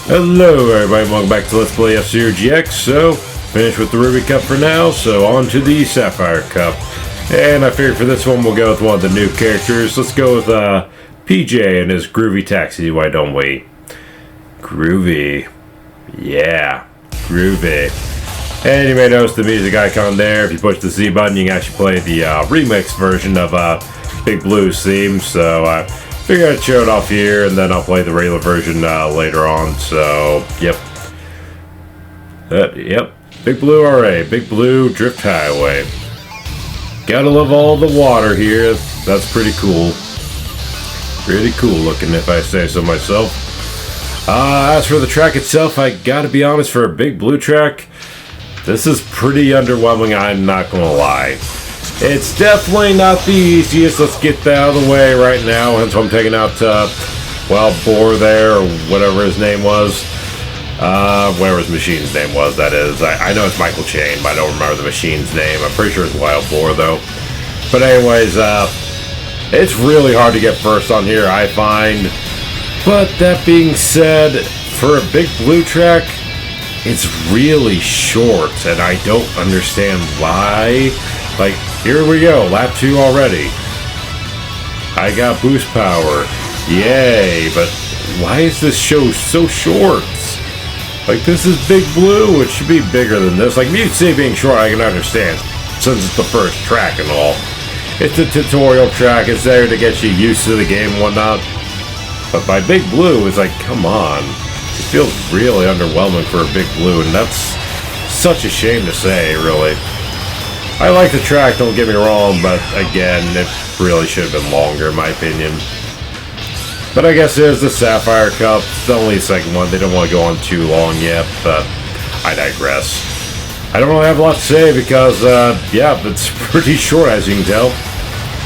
Hello everybody, welcome back to Let's Play F-Zero GX. So, finished with the Groovy Cup for now, so on to the Sapphire Cup. And I figured for this one we'll go with one of the new characters. Let's go with PJ and his Groovy Taxi, why don't we? Groovy. Yeah, groovy. And you may notice the music icon there. If you push the Z button, you can actually play the remix version of Big Blue's theme. So I figured I'd show it off here, and then I'll play the regular version later on. So, yep. Yep. Big Blue RA. Big Blue Drift Highway. Gotta love all the water here. That's pretty cool. Pretty cool looking, if I say so myself. As for the track itself, I gotta be honest, for a Big Blue track, this is pretty underwhelming, I'm not gonna lie. It's definitely not the easiest. Let's get that out of the way right now. Hence why I'm taking out, Boar there, or whatever his name was. Whatever his machine's name was, that is. I know it's Michael Chain, but I don't remember the machine's name. I'm pretty sure it's Wild Boar, though. But anyways, it's really hard to get first on here, I find. But that being said, for a Big Blue track, it's really short, and I don't understand why. Like, here we go, lap 2 already. I got boost power. Yay, but why is this show so short? Like, this is Big Blue, it should be bigger than this. Like, Mute City being short, I can understand, since it's the first track and all. It's a tutorial track, it's there to get you used to the game and whatnot. But by Big Blue, it's like, come on. It feels really underwhelming for a Big Blue, and that's such a shame to say, really. I like the track, don't get me wrong, but again, it really should have been longer, in my opinion. But I guess there's the Sapphire Cup, the only second one. They don't want to go on too long yet, but I digress. I don't really have a lot to say because, yeah, it's pretty short, as you can tell.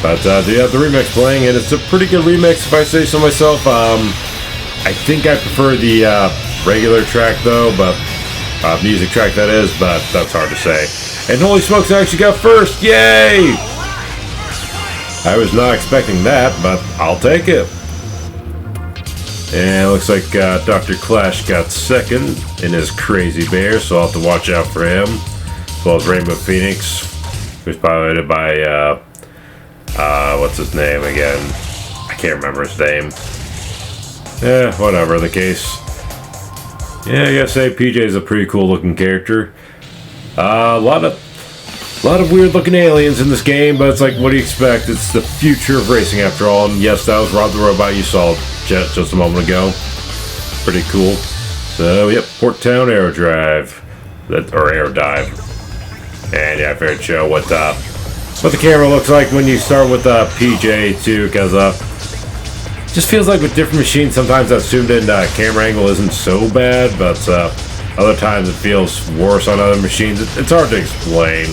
But they have the remix playing, and it's a pretty good remix, if I say so myself. I think I prefer the regular track, though, but music track, that is, but that's hard to say. And holy smokes, I actually got first! Yay! I was not expecting that, but I'll take it. And it looks like Dr. Clash got second in his Crazy Bear, so I'll have to watch out for him. As well as Rainbow Phoenix, who's piloted by, what's his name again? I can't remember his name. Yeah, whatever the case. Yeah, I gotta say, PJ is a pretty cool looking character. A lot of weird looking aliens in this game, but it's like, what do you expect? It's the future of racing after all. And yes, that was Rob the Robot you saw just a moment ago. Pretty cool. So, yep, Port Town Aerodrive. Or Aerodive. And yeah, I figured to show what the camera looks like when you start with PJ too, because just feels like with different machines, sometimes that zoomed in camera angle isn't so bad, but other times it feels worse on other machines. It's hard to explain.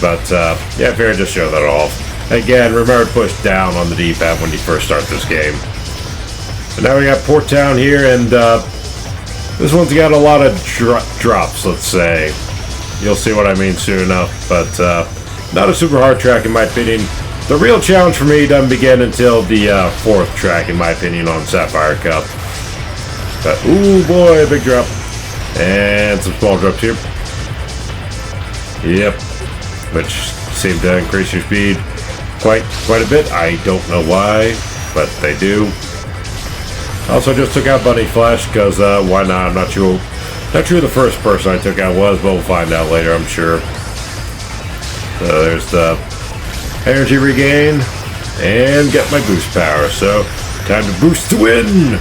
But, yeah, I figured I'd just show that off. Again, remember to push down on the D-pad when you first start this game. But now we got Port Town here, and this one's got a lot of drops, let's say. You'll see what I mean soon enough, but not a super hard track in my opinion. The real challenge for me doesn't begin until the fourth track, in my opinion, on Sapphire Cup. But, ooh boy, big drop. And some small drops here. Yep. Which seem to increase your speed quite a bit. I don't know why, but they do. Also just took out Bunny Flash, because why not? I'm not sure who the first person I took out was, but we'll find out later, I'm sure. So there's the energy regain, and get my boost power. So, time to boost to win!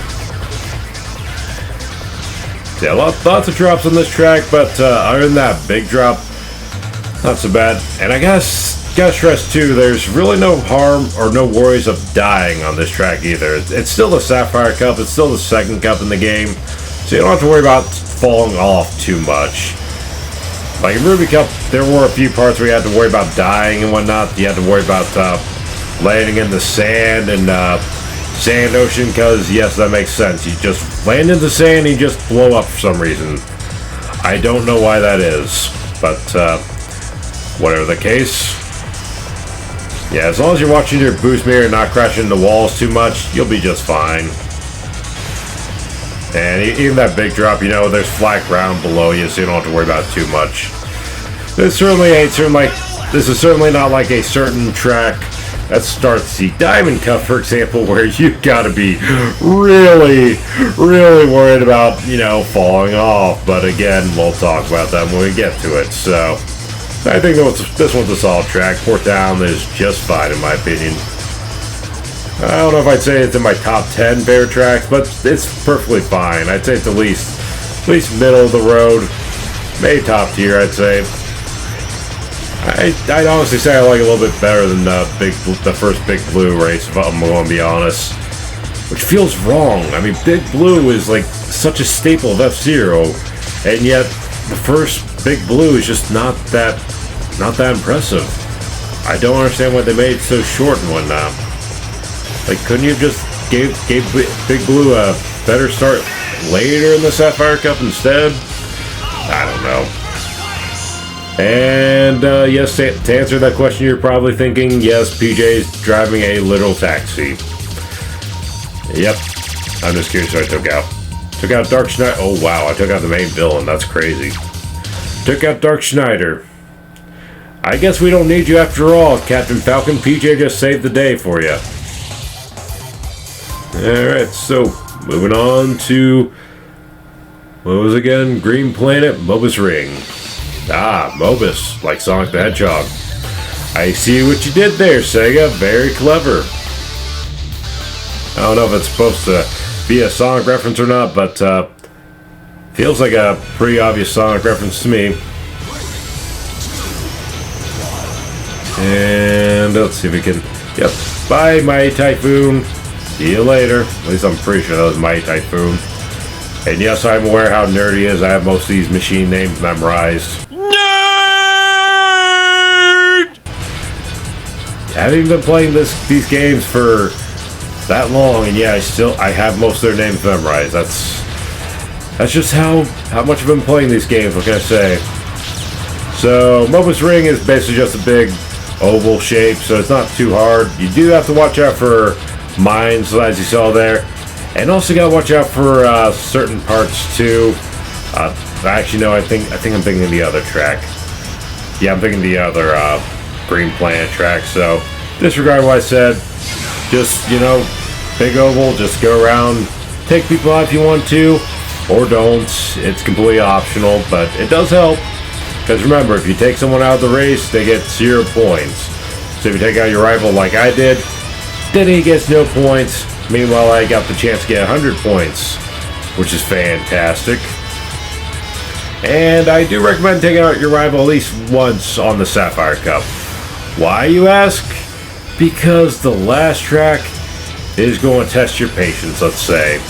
Yeah, lots of drops on this track, but other than that, big drop, not so bad. And I gotta stress too, there's really no harm or no worries of dying on this track either. It's still the Sapphire Cup, it's still the second cup in the game, so you don't have to worry about falling off too much. Like in Ruby Cup, there were a few parts where you had to worry about dying and whatnot. You had to worry about landing in the sand and sand ocean, because yes, that makes sense. You just land in the sand and you just blow up for some reason. I don't know why that is, but whatever the case. Yeah, as long as you're watching your boost mirror and not crashing into walls too much, you'll be just fine. And even that big drop, you know, there's flat ground below you, so you don't have to worry about it too much. This is certainly not like a certain track that starts the Diamond Cup, for example, where you gotta be really, really worried about, you know, falling off. But again, we'll talk about that when we get to it. So, I think this one's a solid track. Port Town is just fine, in my opinion. I don't know if I'd say it's in my top 10 favorite tracks, but it's perfectly fine. I'd say it's at least middle of the road, maybe top tier, I'd say. I'd honestly say I like it a little bit better than the first Big Blue race, if I'm going to be honest. Which feels wrong. I mean, Big Blue is like such a staple of F-Zero, and yet the first Big Blue is just not that impressive. I don't understand why they made it so short and whatnot. Like, couldn't you have just gave Big Blue a better start later in the Sapphire Cup instead? I don't know. And yes, to answer that question, you're probably thinking, yes, PJ's driving a literal taxi. Yep. I'm just curious what I took out. Took out Dark Schneider. Oh, wow. I took out the main villain. That's crazy. Took out Dark Schneider. I guess we don't need you after all, Captain Falcon. PJ just saved the day for you. Alright, so moving on to, what was it again? Green Planet, Mobus Ring. Ah, Mobus, like Sonic the Hedgehog. I see what you did there, Sega. Very clever. I don't know if it's supposed to be a Sonic reference or not, but feels like a pretty obvious Sonic reference to me. And let's see if we can, yep, bye, Mighty Typhoon. See you later. At least I'm pretty sure that was Mighty Typhoon. And yes, I'm aware how nerdy he is. I have most of these machine names memorized. Nerd! I haven't even been playing these games for that long, and yeah, I have most of their names memorized. That's just how much I've been playing these games. What can I say? So, Mobus Ring is basically just a big oval shape, so it's not too hard. You do have to watch out for mines, as you saw there, and also gotta watch out for certain parts too. Actually, no, I think I'm thinking of the other track. Yeah, I'm thinking the other Green Planet track. So disregard what I said. Just, you know, big oval. Just go around, take people out if you want to, or don't. It's completely optional, but it does help. Because remember, if you take someone out of the race, they get 0 points. So if you take out your rival like I did, then he gets no points. Meanwhile, I got the chance to get 100 points, which is fantastic. And I do recommend taking out your rival at least once on the Sapphire Cup. Why, you ask? Because the last track is going to test your patience, let's say.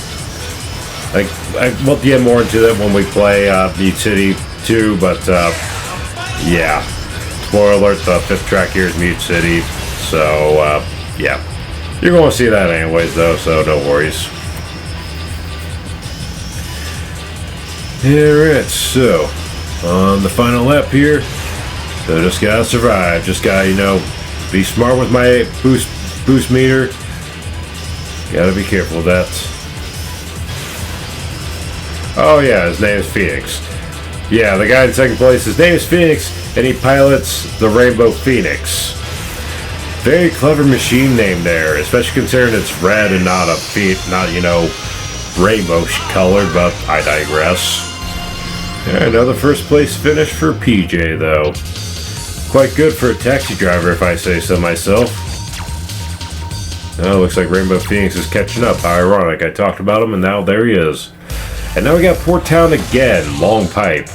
We'll get more into that when we play Mute City 2, but yeah. Spoiler alert, the 5th track here is Mute City, so yeah. You're going to see that anyways, though, so no worries. Alright, so, on the final lap here, so just gotta survive, just gotta, you know, be smart with my boost meter. Gotta be careful of that. Oh yeah, his name is Phoenix. Yeah, the guy in second place, his name is Phoenix, and he pilots the Rainbow Phoenix. Very clever machine name there, especially considering it's red and not you know, rainbow colored, but I digress. Yeah, another first place finish for PJ though. Quite good for a taxi driver if I say so myself. Oh, looks like Rainbow Phoenix is catching up. How ironic, I talked about him and now there he is. And now we got Port Town again, long pipe.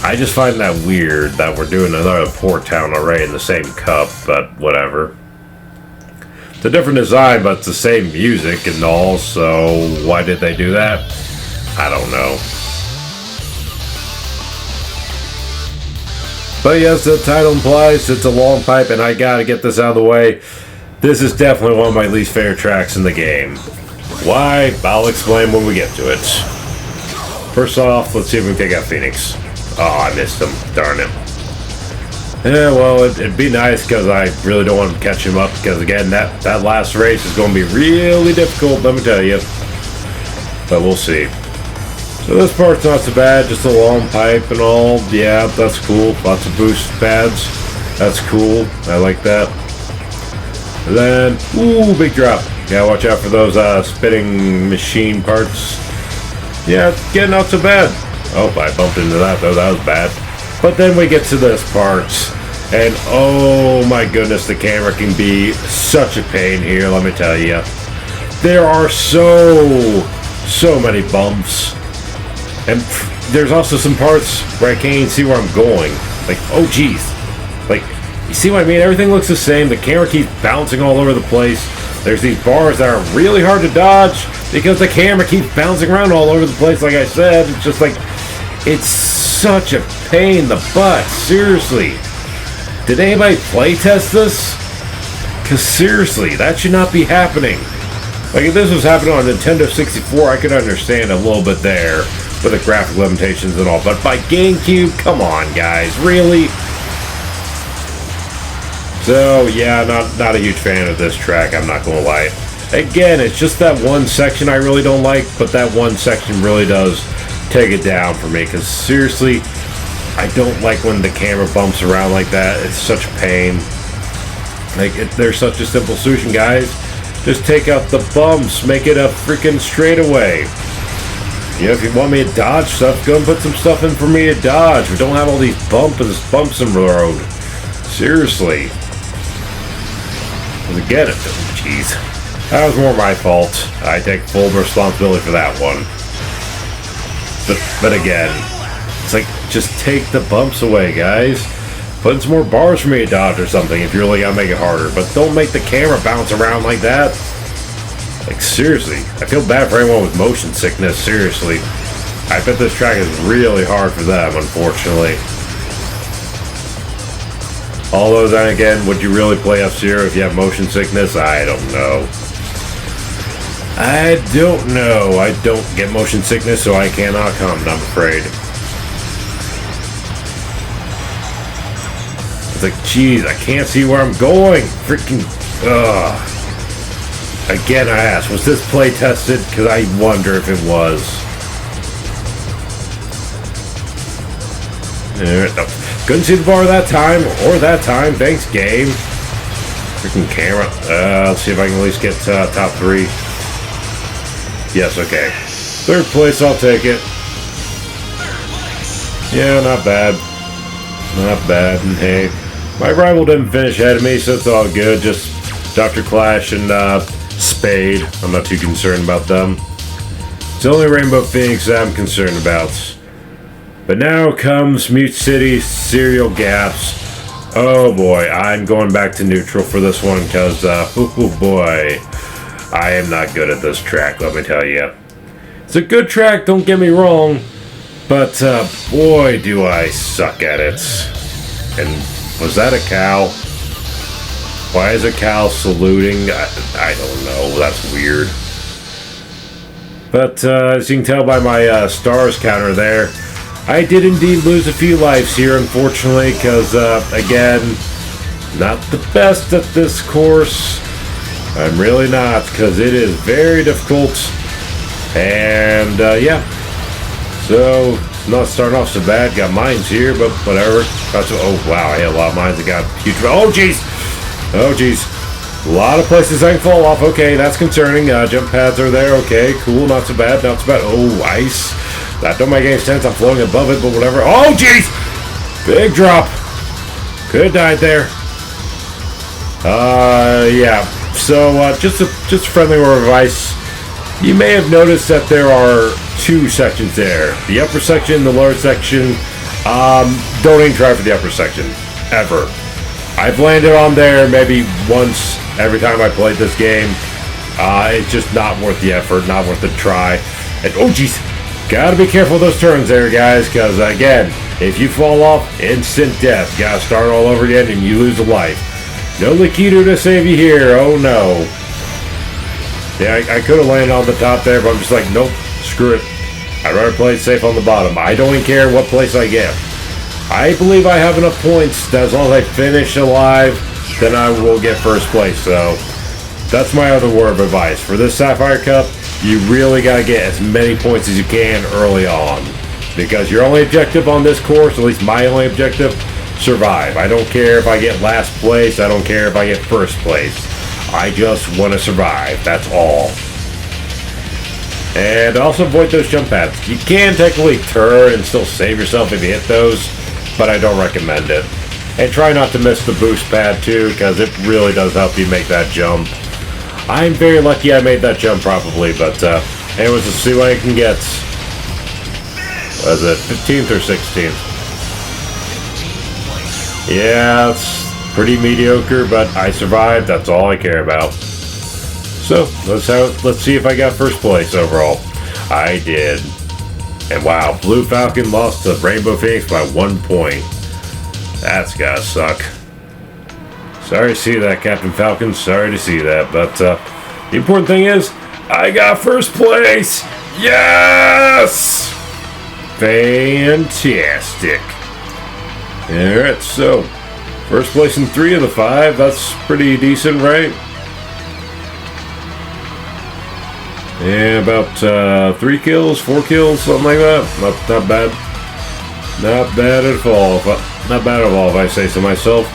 I just find that weird that we're doing another Port Town array in the same cup, but whatever. It's a different design, but it's the same music and all, so why did they do that? I don't know. But yes, the title implies it's a long pipe, and I gotta get this out of the way. This is definitely one of my least favorite tracks in the game. Why? I'll explain when we get to it. First off, let's see if we can take out Phoenix. Oh, I missed him. Darn him. Yeah, well, it'd be nice because I really don't want to catch him up because, again, that last race is going to be really difficult, let me tell you. but we'll see. So this part's not so bad, just a long pipe and all. Yeah, that's cool. Lots of boost pads. That's cool. I like that. And then, ooh, big drop. Gotta watch out for those spinning machine parts. Yeah, it's getting not so bad. Oh, I bumped into that though. That was bad. But then we get to this part. And oh my goodness, the camera can be such a pain here, let me tell you. There are so many bumps. And there's also some parts where I can't even see where I'm going. Like, oh geez. Like, you see what I mean? Everything looks the same. The camera keeps bouncing all over the place. There's these bars that are really hard to dodge because the camera keeps bouncing around all over the place, like I said. It's just like, it's such a pain in the butt. Seriously. Did anybody playtest this? Because seriously, that should not be happening. Like, if this was happening on Nintendo 64, I could understand a little bit there with the graphic limitations and all. But by GameCube, come on, guys, really? So, yeah, not a huge fan of this track, I'm not going to lie. Again, it's just that one section I really don't like, but that one section really does take it down for me. Because seriously, I don't like when the camera bumps around like that. It's such a pain. Like, there's such a simple solution, guys. Just take out the bumps. Make it a freaking straightaway. You know, if you want me to dodge stuff, go and put some stuff in for me to dodge. We don't have all these bumps in the road. Seriously. Again, jeez. That was more my fault. I take full responsibility for that one. But again, it's like, just take the bumps away, guys. Put in some more bars for me to dodge or something if you really gotta make it harder. But don't make the camera bounce around like that. Like, seriously. I feel bad for anyone with motion sickness, seriously. I bet this track is really hard for them, unfortunately. Although, then again, would you really play F-Zero if you have motion sickness? I don't know. I don't know. I don't get motion sickness, so I cannot comment, I'm afraid. It's like, geez, I can't see where I'm going. Freaking, ugh. Again, I ask, was this play tested? Because I wonder if it was. Couldn't see the bar that time, or that time. Thanks, game. Freaking camera. Let's see if I can at least get top 3. Yes, okay. 3rd place, I'll take it. Yeah, not bad. Not bad. And hey, my rival didn't finish ahead of me, so it's all good. Just Dr. Clash and Spade. I'm not too concerned about them. It's only Rainbow Phoenix that I'm concerned about. But now comes Mute City Serial Gaps. Oh boy, I'm going back to neutral for this one because, oh boy, I am not good at this track, let me tell you. It's a good track, don't get me wrong, but boy, do I suck at it. And was that a cow? Why is a cow saluting? I don't know, that's weird. But as you can tell by my stars counter there, I did indeed lose a few lives here, unfortunately, because, again, not the best at this course. I'm really not, because it is very difficult. And, yeah. So, not starting off so bad. Got mines here, but whatever. Oh, wow, I hit a lot of mines. I got huge... Oh, jeez! Oh, jeez. A lot of places I can fall off. Okay, that's concerning. Jump pads are there. Okay, cool. Not so bad. Not so bad. Oh, ice. That don't make any sense. I'm floating above it, but whatever. Oh, jeez! Big drop. Could have died there. Yeah. So, just a friendly word of advice. You may have noticed that there are 2 sections there. The upper section, the lower section. Don't even try for the upper section. Ever. I've landed on there maybe once every time I played this game. It's just not worth the effort, not worth the try. And, oh, jeez. Gotta be careful with those turns there, guys, because, again, if you fall off, instant death. Gotta start all over again, and you lose a life. No Liquido to save you here. Oh, no. Yeah, I could have landed on the top there, but I'm just like, nope, screw it. I'd rather play it safe on the bottom. I don't even care what place I get. I believe I have enough points that as long as I finish alive, then I will get first place. So, that's my other word of advice. For this Sapphire Cup, you really got to get as many points as you can early on. Because your only objective on this course, at least my only objective, survive. I don't care if I get last place. I don't care if I get first place. I just want to survive. That's all. And also avoid those jump pads. You can technically turn and still save yourself if you hit those, but I don't recommend it. And try not to miss the boost pad too, because it really does help you make that jump. I'm very lucky I made that jump probably, but anyways, let's see what I can get. Was it 15th or 16th? Yeah, it's pretty mediocre, but I survived. That's all I care about. So let's see if I got first place overall. I did. And wow, Blue Falcon lost to Rainbow Phoenix by 1 point. That's gotta suck. Sorry to see that, Captain Falcon. Sorry to see that. But the important thing is, I got first place. Yes! Fantastic. Alright, so first place in 3 of the 5. That's pretty decent, right? Yeah, about 3 kills, 4 kills, something like that. Not bad. Not bad at all. Not bad at all, if I say so myself.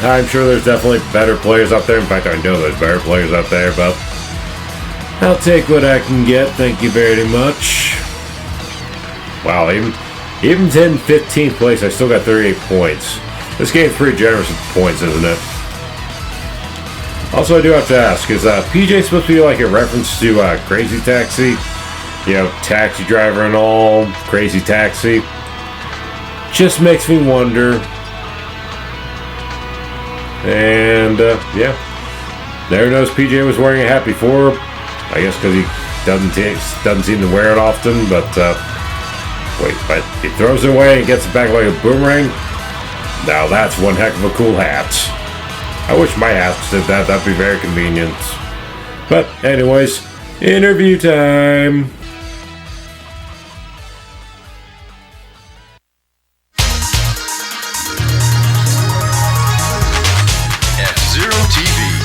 I'm sure there's definitely better players out there. In fact, I know there's better players out there, but I'll take what I can get. Thank you very much. Wow, even 10th, 15th place, I still got 38 points. This game's pretty generous with points, isn't it? Also, I do have to ask, is PJ supposed to be like a reference to Crazy Taxi? You know, taxi driver and all, Crazy Taxi. Just makes me wonder. And, yeah. There knows PJ was wearing a hat before. I guess because he doesn't seem to wear it often, but, wait, but he throws it away and gets it back like a boomerang? Now that's one heck of a cool hat. I wish my hats did that. That'd be very convenient. But anyways, interview time. F-Zero TV.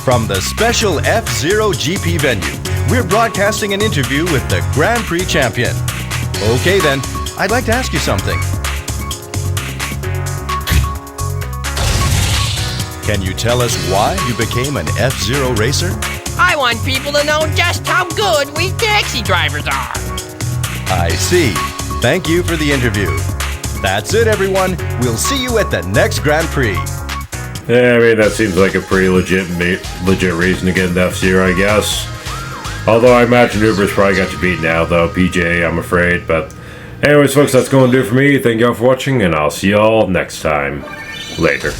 From the special F-Zero GP venue, we're broadcasting an interview with the Grand Prix champion. Okay then, I'd like to ask you something. Can you tell us why you became an F-Zero racer? I want people to know just how good we taxi drivers are. I see. Thank you for the interview. That's it, everyone. We'll see you at the next Grand Prix. Yeah, I mean, that seems like a pretty legit reason to get an F-Zero, I guess. Although I imagine Uber's probably got you beat now, though, PJ, I'm afraid. But anyways, folks, that's going to do it for me. Thank y'all for watching, and I'll see y'all next time. Later.